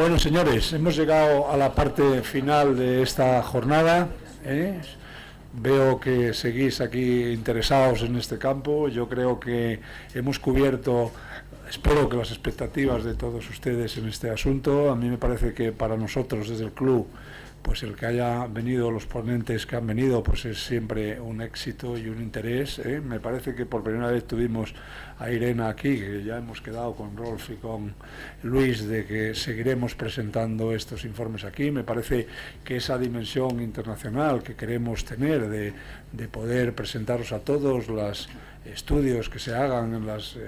Bueno, señores, hemos llegado a la parte final de esta jornada. Veo que seguís aquí interesados en este campo. Yo creo que hemos cubierto, espero que las expectativas de todos ustedes en este asunto. A mí me parece que para nosotros desde el club, pues el que haya venido, los ponentes que han venido, pues es siempre un éxito y un interés. Me parece que por primera vez tuvimos a Irene aquí, que ya hemos quedado con Rolf y con Luis de que seguiremos presentando estos informes aquí. Me parece que esa dimensión internacional que queremos tener de poder presentaros a todos los estudios que se hagan en las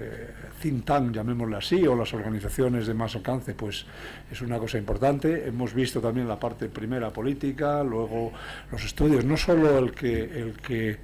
think tank, llamémoslo así, o las organizaciones de más alcance, pues es una cosa importante. Hemos visto también la parte primera política, luego los estudios, no solo el que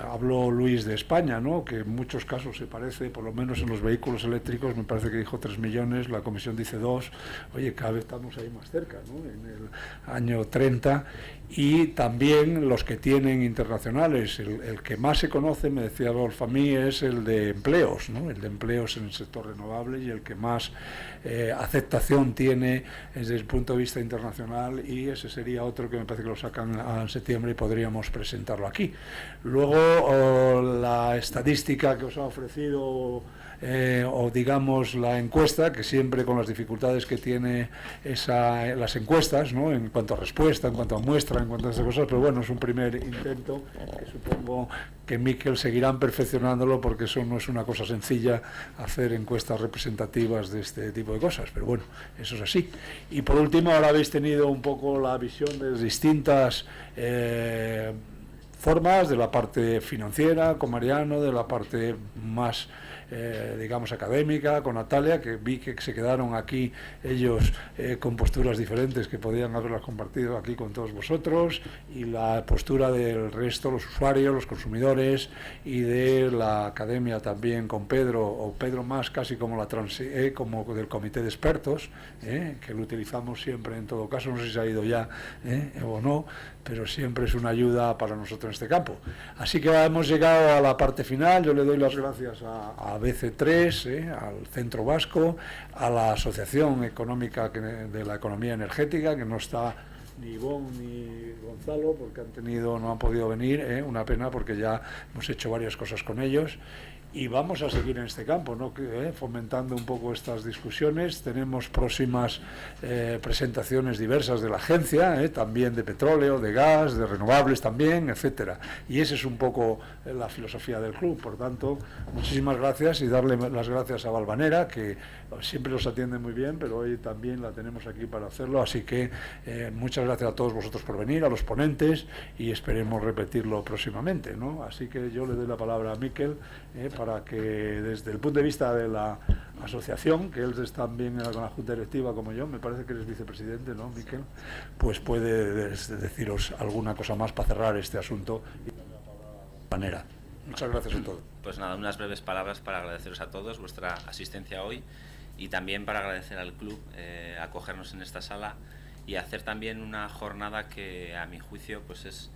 habló Luis de España, ¿no?, que en muchos casos se parece, por lo menos en los vehículos eléctricos, me parece que dijo 3 millones, la Comisión dice 2, oye, cada vez estamos ahí más cerca, ¿no?, en el año 30, y también los que tienen internacionales, el que más se conoce, me decía Rolf a mí, es el de empleos, ¿no?, el de empleos en el sector renovable, y el que más aceptación tiene desde el punto de vista internacional, y ese sería otro que me parece que lo sacan en septiembre y podríamos presentarlo aquí. Luego la estadística que os ha ofrecido o digamos la encuesta, que siempre con las dificultades que tiene las encuestas, ¿no?, en cuanto a respuesta, en cuanto a muestra, en cuanto a esas cosas, pero bueno, es un primer intento que supongo que Miquel seguirán perfeccionándolo, porque eso no es una cosa sencilla, hacer encuestas representativas de este tipo de cosas, pero bueno, eso es así. Y por último, ahora habéis tenido un poco la visión de distintas formas, de la parte financiera con Mariano, de la parte más digamos académica con Natalia, que vi que se quedaron aquí ellos con posturas diferentes que podían haberlas compartido aquí con todos vosotros, y la postura del resto, los usuarios, los consumidores, y de la academia también con Pedro, o Pedro más casi como como del comité de expertos, que lo utilizamos siempre en todo caso, no sé si se ha ido ya o no, pero siempre es una ayuda para nosotros en este campo. Así que hemos llegado a la parte final. Yo le doy las gracias a BC3, al Centro Vasco, a la Asociación Económica de la Economía Energética, que no está ni Ivonne ni Gonzalo, porque no han podido venir, una pena, porque ya hemos hecho varias cosas con ellos. Y vamos a seguir en este campo, ¿no?, fomentando un poco estas discusiones. Tenemos próximas presentaciones diversas de la agencia, también de petróleo, de gas, de renovables también, etcétera. Y esa es un poco la filosofía del club. Por tanto, muchísimas gracias, y darle las gracias a Valvanera, que siempre los atiende muy bien, pero hoy también la tenemos aquí para hacerlo. Así que muchas gracias a todos vosotros por venir, a los ponentes, y esperemos repetirlo próximamente, ¿no? Así que yo le doy la palabra a Miquel, para que desde el punto de vista de la asociación, que él es también con la junta directiva como yo, me parece que eres vicepresidente, ¿no, Miquel? Pues puede deciros alguna cosa más para cerrar este asunto y de manera. Muchas gracias a todos. Pues nada, unas breves palabras para agradeceros a todos vuestra asistencia hoy, y también para agradecer al club acogernos en esta sala y hacer también una jornada que, a mi juicio, pues es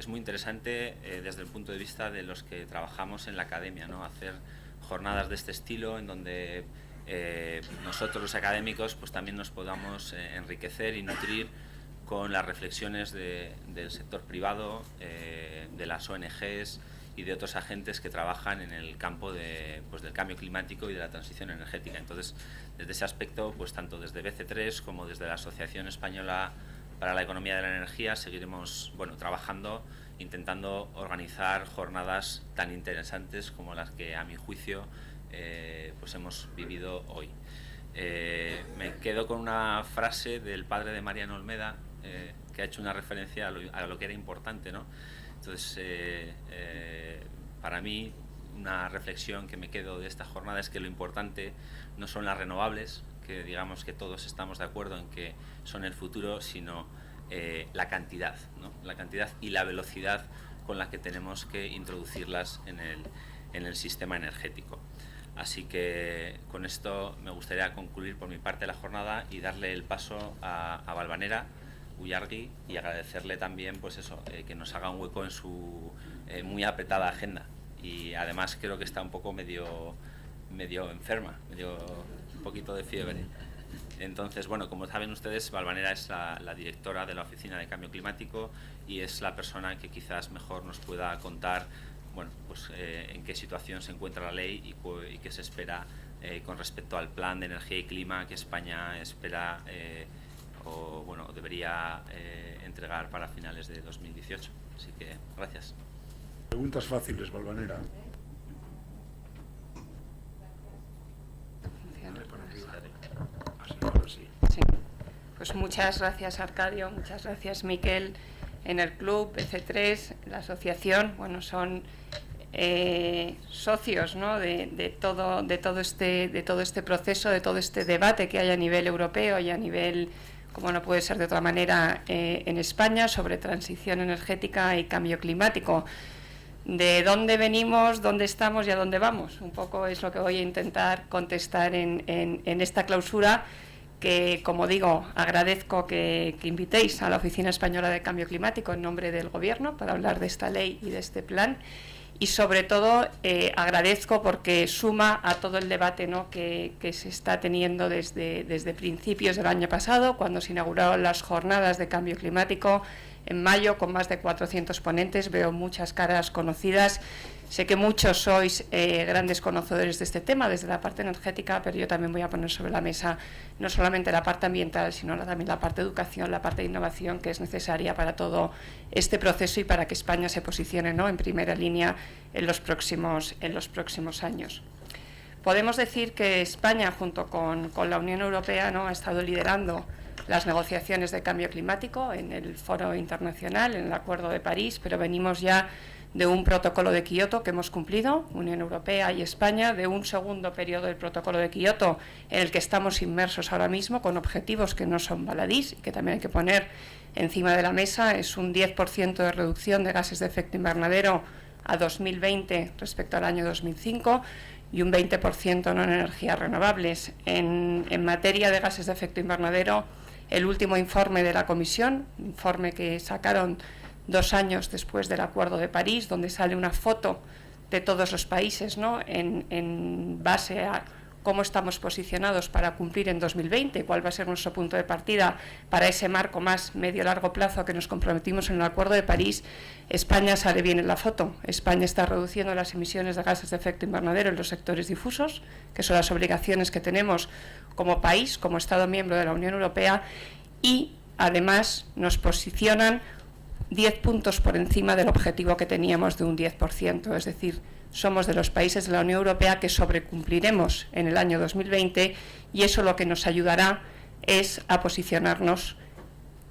muy interesante desde el punto de vista de los que trabajamos en la academia, ¿no? Hacer jornadas de este estilo en donde nosotros los académicos pues también nos podamos enriquecer y nutrir con las reflexiones del sector privado, de las ONGs y de otros agentes que trabajan en el campo pues del cambio climático y de la transición energética. Entonces, desde ese aspecto, pues tanto desde BC3 como desde la Asociación Española para la Economía de la Energía seguiremos trabajando, intentando organizar jornadas tan interesantes como las que, a mi juicio, pues hemos vivido hoy. Me quedo con una frase del padre de Mariano Olmeda, que ha hecho una referencia a lo que era importante, ¿no? Entonces, para mí, una reflexión que me quedo de esta jornada es que lo importante no son las renovables, que digamos que todos estamos de acuerdo en que son el futuro, sino la cantidad, ¿no? La cantidad y la velocidad con la que tenemos que introducirlas en el sistema energético. Así que con esto me gustaría concluir por mi parte la jornada y darle el paso a Valvanera Ullargui, y agradecerle también pues eso, que nos haga un hueco en su muy apretada agenda. Y además creo que está un poco medio enferma, un poquito de fiebre. Entonces, bueno, como saben ustedes, Valvanera es la directora de la Oficina de Cambio Climático y es la persona que quizás mejor nos pueda contar, bueno, pues en qué situación se encuentra la ley y qué se espera con respecto al plan de energía y clima que España espera o bueno, debería entregar para finales de 2018. Así que, gracias. Preguntas fáciles, Valvanera. Sí. Pues muchas gracias, Arcadio, muchas gracias, Miquel. En el club EC3, la asociación, bueno, son socios, ¿no?, de todo este proceso, de todo este debate que hay a nivel europeo y a nivel, como no puede ser de otra manera, en España, sobre transición energética y cambio climático. De dónde venimos, dónde estamos y a dónde vamos. Un poco es lo que voy a intentar contestar en esta clausura, que, como digo, agradezco que invitéis a la Oficina Española de Cambio Climático en nombre del Gobierno para hablar de esta ley y de este plan. Y sobre todo agradezco porque suma a todo el debate, ¿no?, que se está teniendo desde principios del año pasado, cuando se inauguraron las jornadas de cambio climático en mayo, con más de 400 ponentes. Veo muchas caras conocidas. Sé que muchos sois grandes conocedores de este tema desde la parte energética, pero yo también voy a poner sobre la mesa no solamente la parte ambiental, sino también la parte de educación, la parte de innovación, que es necesaria para todo este proceso y para que España se posicione, ¿no?, en primera línea en los próximos años. Podemos decir que España, junto con la Unión Europea, ¿no?, ha estado liderando las negociaciones de cambio climático en el foro internacional, en el Acuerdo de París, pero venimos ya de un protocolo de Kioto que hemos cumplido, Unión Europea y España, de un segundo periodo del protocolo de Kioto en el que estamos inmersos ahora mismo, con objetivos que no son baladís y que también hay que poner encima de la mesa. Es un 10% de reducción de gases de efecto invernadero a 2020 respecto al año 2005 y un 20% no en energías renovables. En materia de gases de efecto invernadero, el último informe de la Comisión, informe que sacaron 2 años después del Acuerdo de París, donde sale una foto de todos los países, ¿no?, en base a cómo estamos posicionados para cumplir en 2020, cuál va a ser nuestro punto de partida para ese marco más medio-largo plazo que nos comprometimos en el Acuerdo de París. España sale bien en la foto. España está reduciendo las emisiones de gases de efecto invernadero en los sectores difusos, que son las obligaciones que tenemos como país, como Estado miembro de la Unión Europea, y además nos posicionan 10 puntos por encima del objetivo que teníamos de un 10%, es decir, somos de los países de la Unión Europea que sobrecumpliremos en el año 2020, y eso lo que nos ayudará es a posicionarnos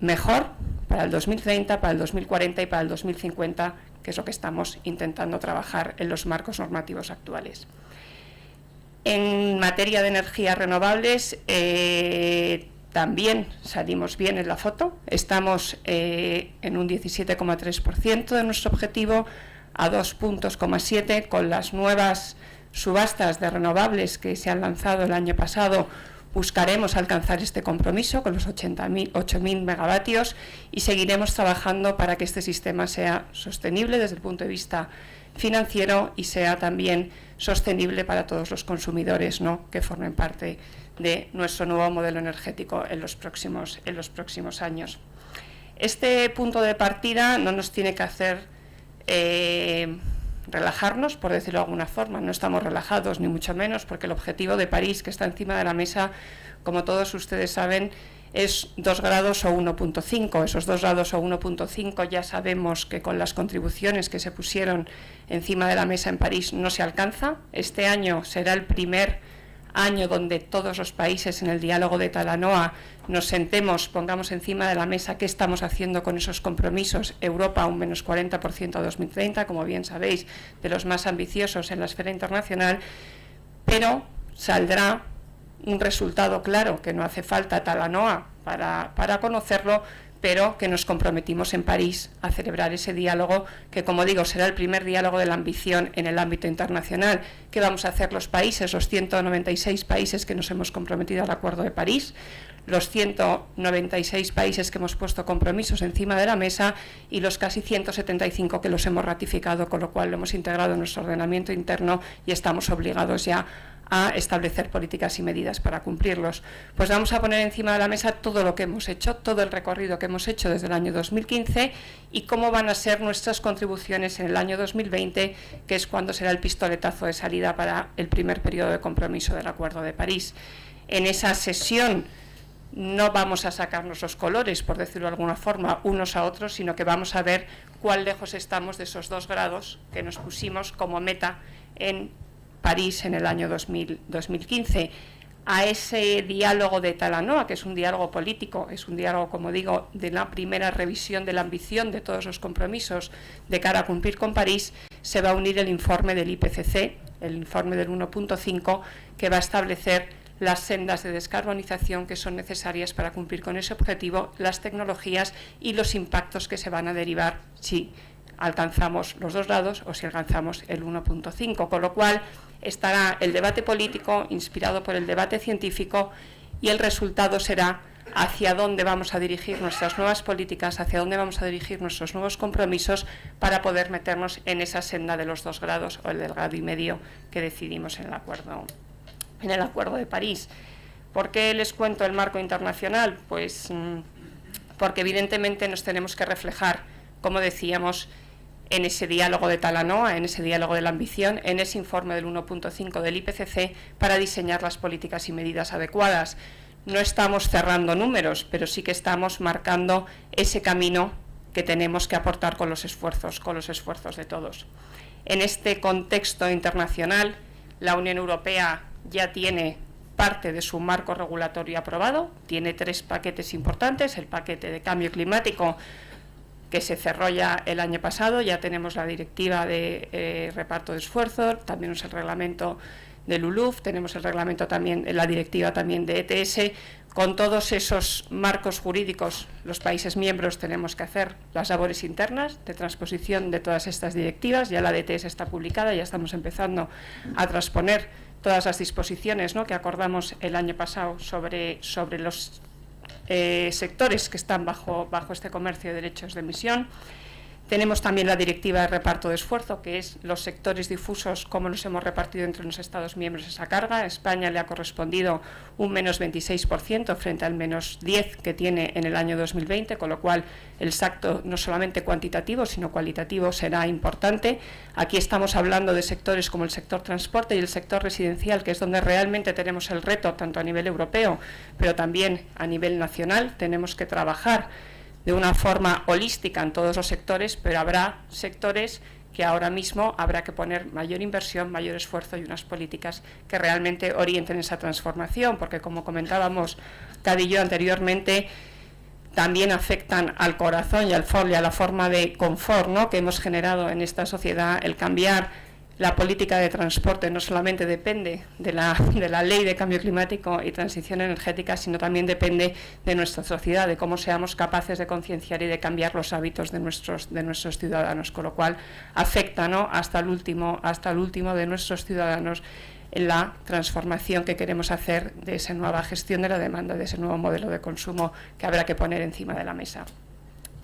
mejor para el 2030, para el 2040 y para el 2050, que es lo que estamos intentando trabajar en los marcos normativos actuales. En materia de energías renovables, también salimos bien en la foto. Estamos en un 17,3% de nuestro objetivo, a 2,7 puntos, con las nuevas subastas de renovables que se han lanzado el año pasado. Buscaremos alcanzar este compromiso con los 8.000 megavatios y seguiremos trabajando para que este sistema sea sostenible desde el punto de vista financiero y sea también sostenible para todos los consumidores, ¿no?, que formen parte de nuestro nuevo modelo energético en los próximos años. Este punto de partida no nos tiene que hacer relajarnos, por decirlo de alguna forma. No estamos relajados, ni mucho menos, porque el objetivo de París, que está encima de la mesa, como todos ustedes saben, es 2 grados o 1,5. Esos 2 grados o 1,5 ya sabemos que con las contribuciones que se pusieron encima de la mesa en París no se alcanza. Este año será el primer año donde todos los países en el diálogo de Talanoa nos sentemos, pongamos encima de la mesa qué estamos haciendo con esos compromisos. Europa un menos 40% a 2030, como bien sabéis, de los más ambiciosos en la esfera internacional, pero saldrá un resultado claro, que no hace falta Talanoa para conocerlo, pero que nos comprometimos en París a celebrar ese diálogo, que, como digo, será el primer diálogo de la ambición en el ámbito internacional. ¿Qué vamos a hacer los países, los 196 países que nos hemos comprometido al Acuerdo de París? los 196 países que hemos puesto compromisos encima de la mesa y los casi 175 que los hemos ratificado, con lo cual lo hemos integrado en nuestro ordenamiento interno y estamos obligados ya a establecer políticas y medidas para cumplirlos. Pues vamos a poner encima de la mesa todo lo que hemos hecho, todo el recorrido que hemos hecho desde el año 2015 y cómo van a ser nuestras contribuciones en el año 2020, que es cuando será el pistoletazo de salida para el primer periodo de compromiso del Acuerdo de París. En esa sesión no vamos a sacarnos los colores, por decirlo de alguna forma, unos a otros, sino que vamos a ver cuán lejos estamos de esos 2 grados que nos pusimos como meta en París en el año 2015. A ese diálogo de Talanoa, que es un diálogo político, es un diálogo, como digo, de la primera revisión de la ambición de todos los compromisos de cara a cumplir con París, se va a unir el informe del IPCC, el informe del 1.5, que va a establecer las sendas de descarbonización que son necesarias para cumplir con ese objetivo, las tecnologías y los impactos que se van a derivar si alcanzamos los 2 grados o si alcanzamos el 1.5, con lo cual estará el debate político inspirado por el debate científico y el resultado será hacia dónde vamos a dirigir nuestras nuevas políticas, hacia dónde vamos a dirigir nuestros nuevos compromisos para poder meternos en esa senda de los 2 grados o el del 1,5 grados que decidimos en el Acuerdo de París. ¿Por qué les cuento el marco internacional? Pues porque evidentemente nos tenemos que reflejar, como decíamos, en ese diálogo de Talanoa, en ese diálogo de la ambición, en ese informe del 1.5 del IPCC para diseñar las políticas y medidas adecuadas. No estamos cerrando números, pero sí que estamos marcando ese camino que tenemos que aportar con los esfuerzos de todos. En este contexto internacional, la Unión Europea ya tiene parte de su marco regulatorio aprobado, tiene 3 paquetes importantes: el paquete de cambio climático, que se cerró ya el año pasado, ya tenemos la directiva de reparto de esfuerzos, también es el reglamento de LULUCF, tenemos el reglamento también, la directiva también de ETS. Con todos esos marcos jurídicos, los países miembros tenemos que hacer las labores internas de transposición de todas estas directivas. Ya la de ETS está publicada, ya estamos empezando a transponer todas las disposiciones, ¿no?, que acordamos el año pasado sobre los sectores que están bajo este comercio de derechos de emisión. Tenemos también la directiva de reparto de esfuerzo, que es los sectores difusos, cómo nos hemos repartido entre los Estados miembros esa carga. A España le ha correspondido un menos 26% frente al menos 10% que tiene en el año 2020, con lo cual el salto no solamente cuantitativo, sino cualitativo será importante. Aquí estamos hablando de sectores como el sector transporte y el sector residencial, que es donde realmente tenemos el reto, tanto a nivel europeo, pero también a nivel nacional. Tenemos que trabajar de una forma holística en todos los sectores, pero habrá sectores que ahora mismo habrá que poner mayor inversión, mayor esfuerzo y unas políticas que realmente orienten esa transformación, porque como comentábamos Cadi y yo anteriormente, también afectan al corazón y a la forma de confort, ¿no?, que hemos generado en esta sociedad. El cambiar la política de transporte no solamente depende de la ley de cambio climático y transición energética, sino también depende de nuestra sociedad, de cómo seamos capaces de concienciar y de cambiar los hábitos de nuestros ciudadanos, con lo cual afecta, ¿no?, hasta el último de nuestros ciudadanos en la transformación que queremos hacer de esa nueva gestión de la demanda, de ese nuevo modelo de consumo que habrá que poner encima de la mesa.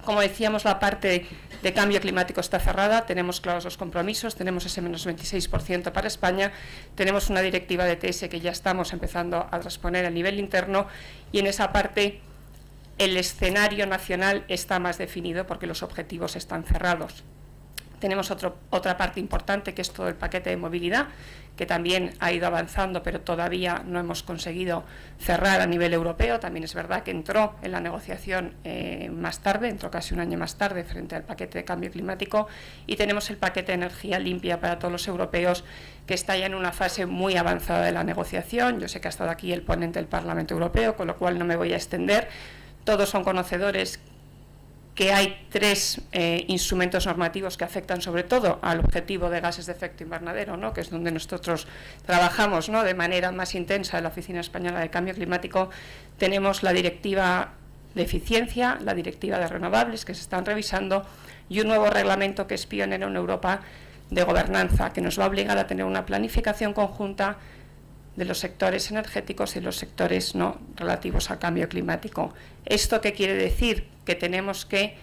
Como decíamos, la parte de cambio climático está cerrada, tenemos claros los compromisos, tenemos ese menos 26% para España, tenemos una directiva de ETS que ya estamos empezando a transponer a nivel interno, y en esa parte el escenario nacional está más definido porque los objetivos están cerrados. Tenemos otra parte importante, que es todo el paquete de movilidad, que también ha ido avanzando, pero todavía no hemos conseguido cerrar a nivel europeo. También es verdad que entró en la negociación más tarde, entró casi un año más tarde frente al paquete de cambio climático, y tenemos el paquete de energía limpia para todos los europeos, que está ya en una fase muy avanzada de la negociación. Yo sé que ha estado aquí el ponente del Parlamento Europeo, con lo cual no me voy a extender. Todos son conocedores que hay 3 instrumentos normativos que afectan sobre todo al objetivo de gases de efecto invernadero, ¿no?, que es donde nosotros trabajamos, ¿no?, de manera más intensa en la Oficina Española de Cambio Climático. Tenemos la directiva de eficiencia, la directiva de renovables, que se están revisando, y un nuevo reglamento que es pionero en Europa de gobernanza, que nos va a obligar a tener una planificación conjunta de los sectores energéticos y los sectores no relativos al cambio climático. ¿Esto qué quiere decir? Que tenemos que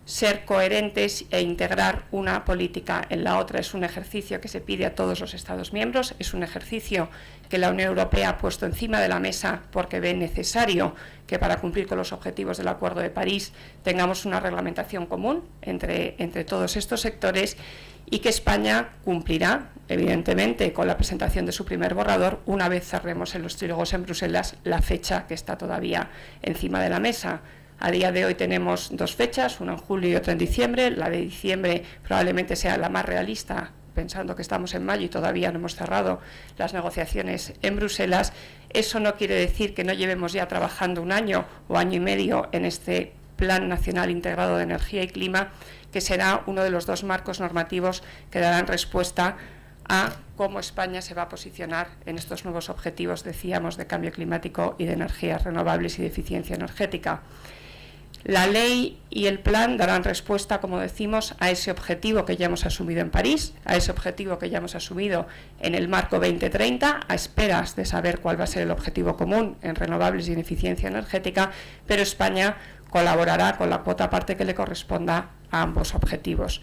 ser coherentes e integrar una política en la otra. Es un ejercicio que se pide a todos los Estados miembros, es un ejercicio que la Unión Europea ha puesto encima de la mesa porque ve necesario que para cumplir con los objetivos del Acuerdo de París tengamos una reglamentación común entre todos estos sectores, y que España cumplirá, evidentemente, con la presentación de su primer borrador una vez cerremos en los trílogos en Bruselas la fecha que está todavía encima de la mesa. A día de hoy tenemos dos fechas, una en julio y otra en diciembre. La de diciembre probablemente sea la más realista, pensando que estamos en mayo y todavía no hemos cerrado las negociaciones en Bruselas. Eso no quiere decir que no llevemos ya trabajando un año o año y medio en este Plan Nacional Integrado de Energía y Clima, que será uno de los dos marcos normativos que darán respuesta a cómo España se va a posicionar en estos nuevos objetivos, decíamos, de cambio climático y de energías renovables y de eficiencia energética. La ley y el plan darán respuesta, como decimos, a ese objetivo que ya hemos asumido en París, a ese objetivo que ya hemos asumido en el marco 2030, a esperas de saber cuál va a ser el objetivo común en renovables y en eficiencia energética, pero España colaborará con la cuota parte que le corresponda a ambos objetivos.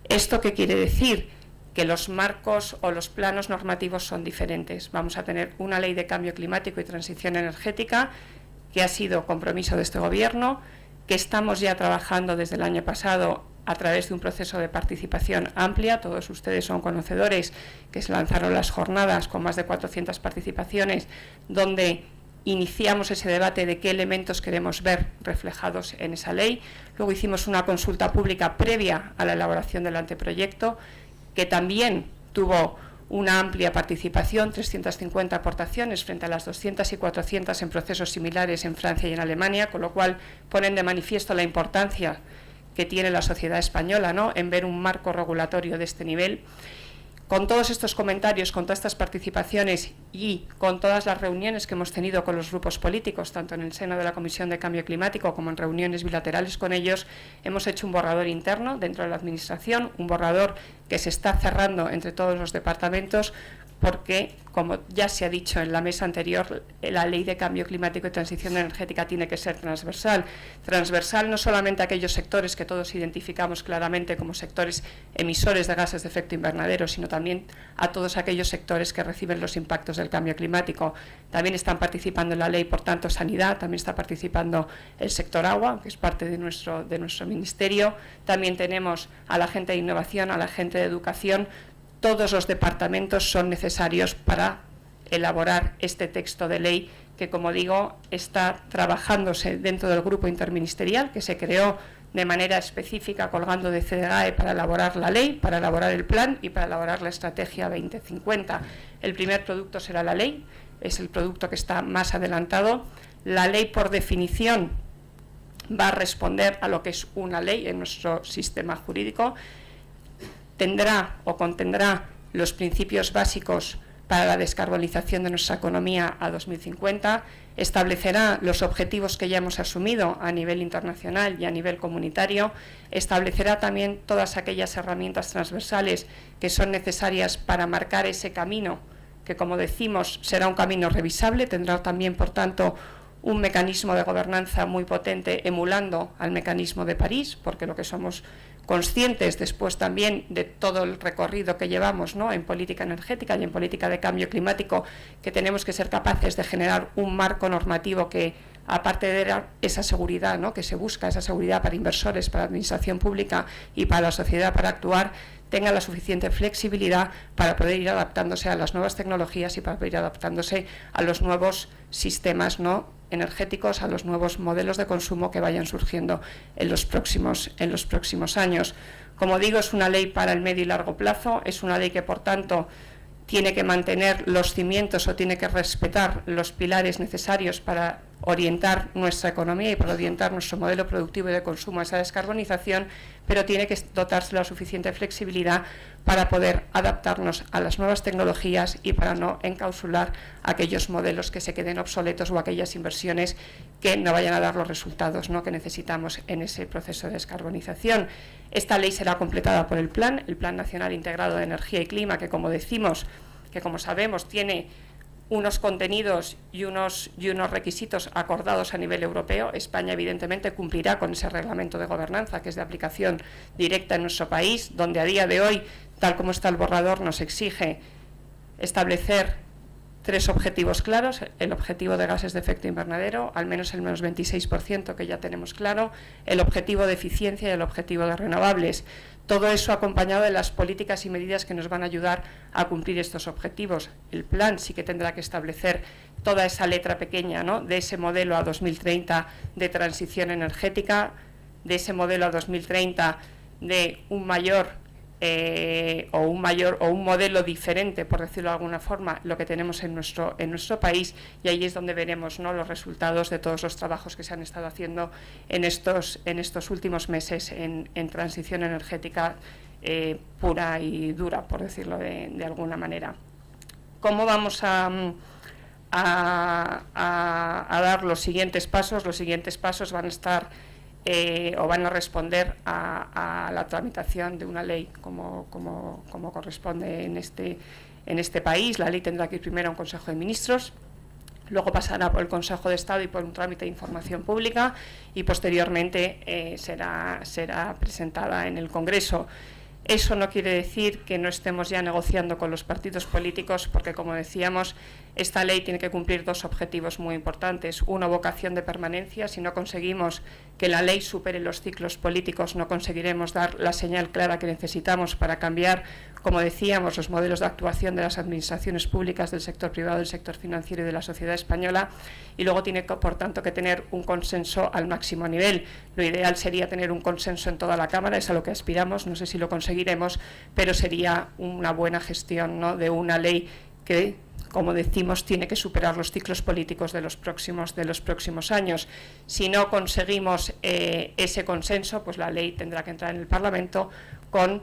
¿Esto qué quiere decir? Que los marcos o los planos normativos son diferentes. Vamos a tener una ley de cambio climático y transición energética que ha sido compromiso de este Gobierno, que estamos ya trabajando desde el año pasado a través de un proceso de participación amplia. Todos ustedes son conocedores que se lanzaron las jornadas con más de 400 participaciones, donde iniciamos ese debate de qué elementos queremos ver reflejados en esa ley. Luego hicimos una consulta pública previa a la elaboración del anteproyecto, que también tuvo una amplia participación, 350 aportaciones frente a las 200 y 400 en procesos similares en Francia y en Alemania, con lo cual ponen de manifiesto la importancia que tiene la sociedad española, ¿no?, en ver un marco regulatorio de este nivel. Con todos estos comentarios, con todas estas participaciones y con todas las reuniones que hemos tenido con los grupos políticos, tanto en el seno de la Comisión de Cambio Climático como en reuniones bilaterales con ellos, hemos hecho un borrador interno dentro de la Administración, un borrador que se está cerrando entre todos los departamentos, porque, como ya se ha dicho en la mesa anterior, la Ley de Cambio Climático y Transición Energética tiene que ser transversal. Transversal no solamente a aquellos sectores que todos identificamos claramente como sectores emisores de gases de efecto invernadero, sino también a todos aquellos sectores que reciben los impactos del cambio climático. También están participando en la ley, por tanto, sanidad, también está participando el sector agua, que es parte de nuestro ministerio. También tenemos a la gente de innovación, a la gente de educación. Todos los departamentos son necesarios para elaborar este texto de ley que, como digo, está trabajándose dentro del grupo interministerial que se creó de manera específica colgando de CDGAE para elaborar la ley, para elaborar el plan y para elaborar la estrategia 2050. El primer producto será la ley, es el producto que está más adelantado. La ley, por definición, va a responder a lo que es una ley en nuestro sistema jurídico. Tendrá o contendrá los principios básicos para la descarbonización de nuestra economía a 2050, establecerá los objetivos que ya hemos asumido a nivel internacional y a nivel comunitario, establecerá también todas aquellas herramientas transversales que son necesarias para marcar ese camino, que, como decimos, será un camino revisable, tendrá también, por tanto, un mecanismo de gobernanza muy potente emulando al mecanismo de París, porque lo que somos conscientes después también de todo el recorrido que llevamos, ¿no?, en política energética y en política de cambio climático, que tenemos que ser capaces de generar un marco normativo que, aparte de esa seguridad, ¿no?, que se busca, esa seguridad para inversores, para la administración pública y para la sociedad para actuar, tenga la suficiente flexibilidad para poder ir adaptándose a las nuevas tecnologías y para poder ir adaptándose a los nuevos sistemas, ¿no?, energéticos, a los nuevos modelos de consumo que vayan surgiendo en los próximos años. Como digo, es una ley para el medio y largo plazo, es una ley que, por tanto, tiene que mantener los cimientos o tiene que respetar los pilares necesarios para orientar nuestra economía y para orientar nuestro modelo productivo y de consumo a esa descarbonización, pero tiene que dotarse de la suficiente flexibilidad para poder adaptarnos a las nuevas tecnologías y para no encapsular aquellos modelos que se queden obsoletos o aquellas inversiones que no vayan a dar los resultados, ¿no?, que necesitamos en ese proceso de descarbonización. Esta ley será completada por el Plan Nacional Integrado de Energía y Clima, que, como decimos, que como sabemos tiene unos contenidos y unos requisitos acordados a nivel europeo. España, evidentemente, cumplirá con ese reglamento de gobernanza, que es de aplicación directa en nuestro país, donde a día de hoy, tal como está el borrador, nos exige establecer 3 objetivos claros: el objetivo de gases de efecto invernadero, al menos el menos 26%, que ya tenemos claro, el objetivo de eficiencia y el objetivo de renovables. Todo eso acompañado de las políticas y medidas que nos van a ayudar a cumplir estos objetivos. El plan sí que tendrá que establecer toda esa letra pequeña, ¿no?, de ese modelo a 2030 de transición energética, de ese modelo a 2030 de un modelo diferente, por decirlo de alguna forma, lo que tenemos en nuestro país, y ahí es donde veremos, ¿no?, los resultados de todos los trabajos que se han estado haciendo en estos últimos meses en transición energética pura y dura, por decirlo de alguna manera. ¿Cómo vamos a dar los siguientes pasos? Los siguientes pasos van a estar van a responder a la tramitación de una ley como corresponde en este país. La ley tendrá que ir primero a un Consejo de Ministros, luego pasará por el Consejo de Estado y por un trámite de información pública, y posteriormente será presentada en el Congreso. Eso no quiere decir que no estemos ya negociando con los partidos políticos, porque, como decíamos, esta ley tiene que cumplir 2 objetivos muy importantes. Una, vocación de permanencia. Si no conseguimos que la ley supere los ciclos políticos, no conseguiremos dar la señal clara que necesitamos para cambiar, como decíamos, los modelos de actuación de las administraciones públicas, del sector privado, del sector financiero y de la sociedad española. Y luego tiene, por tanto, que tener un consenso al máximo nivel. Lo ideal sería tener un consenso en toda la Cámara, es a lo que aspiramos, no sé si lo conseguiremos, pero sería una buena gestión, ¿no?, de una ley que, como decimos, tiene que superar los ciclos políticos de los próximos años. Si no conseguimos ese consenso, pues la ley tendrá que entrar en el Parlamento con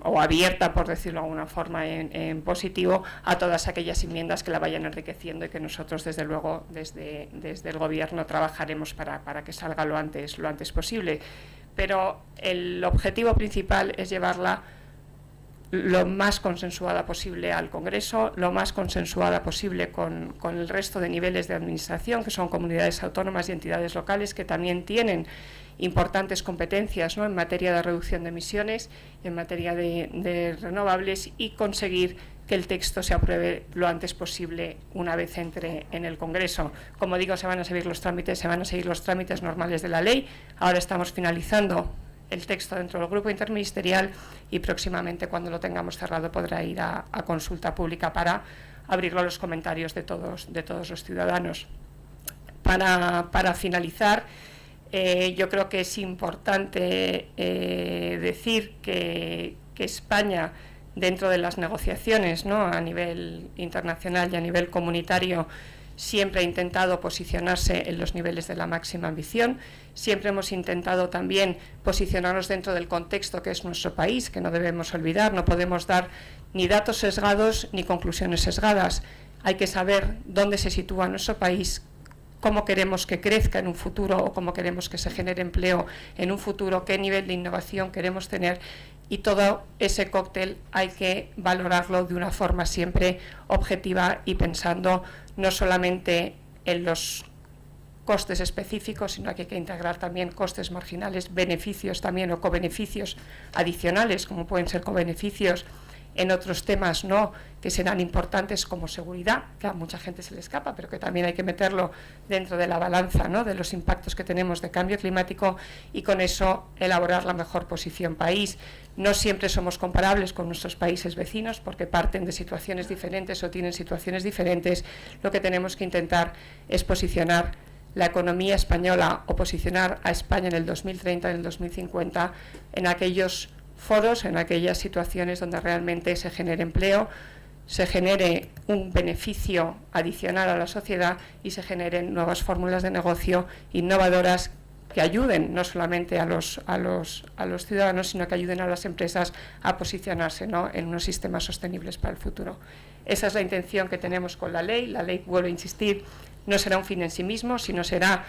o abierta, por decirlo de alguna forma, en positivo, a todas aquellas enmiendas que la vayan enriqueciendo, y que nosotros, desde luego, desde el Gobierno trabajaremos para que salga lo antes posible. Pero el objetivo principal es llevarla lo más consensuada posible al Congreso, lo más consensuada posible con el resto de niveles de administración, que son comunidades autónomas y entidades locales, que también tienen importantes competencias, ¿no?, en materia de reducción de emisiones, en materia de renovables, y conseguir que el texto se apruebe lo antes posible una vez entre en el Congreso. Como digo, se van a seguir los trámites normales de la ley. Ahora estamos finalizando el texto dentro del grupo interministerial, y próximamente, cuando lo tengamos cerrado, podrá ir a consulta pública para abrirlo a los comentarios de todos los ciudadanos. Para finalizar, yo creo que es importante decir que España, dentro de las negociaciones, ¿no?, a nivel internacional y a nivel comunitario, siempre ha intentado posicionarse en los niveles de la máxima ambición. Siempre hemos intentado también posicionarnos dentro del contexto que es nuestro país, que no debemos olvidar. No podemos dar ni datos sesgados ni conclusiones sesgadas. Hay que saber dónde se sitúa nuestro país, cómo queremos que crezca en un futuro, o cómo queremos que se genere empleo en un futuro, qué nivel de innovación queremos tener, y todo ese cóctel hay que valorarlo de una forma siempre objetiva y pensando no solamente en los costes específicos, sino que hay que integrar también costes marginales, beneficios también, o cobeneficios adicionales, como pueden ser cobeneficios en otros temas, ¿no?, que serán importantes, como seguridad, que a mucha gente se le escapa, pero que también hay que meterlo dentro de la balanza, ¿no?, de los impactos que tenemos de cambio climático, y con eso elaborar la mejor posición país. No siempre somos comparables con nuestros países vecinos, porque parten de situaciones diferentes o tienen situaciones diferentes. Lo que tenemos que intentar es posicionar la economía española, o posicionar a España en el 2030, en el 2050, en aquellos foros, en aquellas situaciones donde realmente se genere empleo, se genere un beneficio adicional a la sociedad, y se generen nuevas fórmulas de negocio innovadoras que ayuden no solamente a los ciudadanos, sino que ayuden a las empresas a posicionarse, ¿no?, en unos sistemas sostenibles para el futuro. Esa es la intención que tenemos con la ley. La ley, vuelvo a insistir, no será un fin en sí mismo, sino será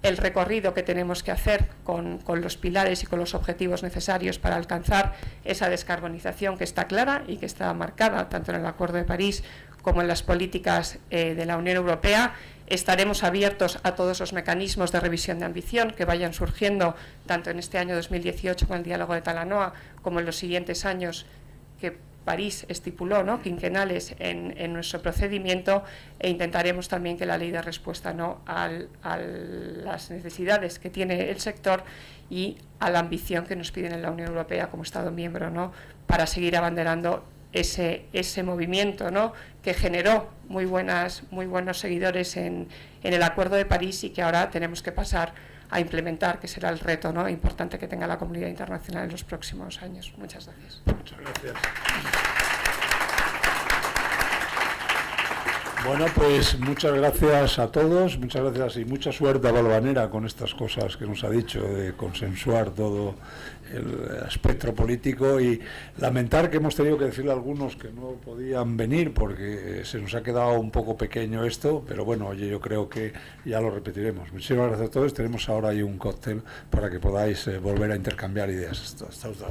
el recorrido que tenemos que hacer con los pilares y con los objetivos necesarios para alcanzar esa descarbonización que está clara y que está marcada tanto en el Acuerdo de París como en las políticas de la Unión Europea. Estaremos abiertos a todos los mecanismos de revisión de ambición que vayan surgiendo tanto en este año 2018 con el diálogo de Talanoa como en los siguientes años que París estipuló, ¿no?, quinquenales en nuestro procedimiento, e intentaremos también que la ley dé respuesta, ¿no?, a las necesidades que tiene el sector y a la ambición que nos piden en la Unión Europea como Estado miembro, ¿no?, para seguir abanderando ese movimiento, ¿no?, que generó muy buenos seguidores en el Acuerdo de París y que ahora tenemos que pasar a implementar, que será el reto, ¿no?, importante que tenga la comunidad internacional en los próximos años. Muchas gracias. Muchas gracias. Bueno, pues muchas gracias a todos, muchas gracias y mucha suerte a Valvanera con estas cosas que nos ha dicho, de consensuar todo el espectro político, y lamentar que hemos tenido que decirle a algunos que no podían venir porque se nos ha quedado un poco pequeño esto, pero bueno, oye, yo creo que ya lo repetiremos. Muchísimas gracias a todos. Tenemos ahora ahí un cóctel para que podáis volver a intercambiar ideas. Hasta luego.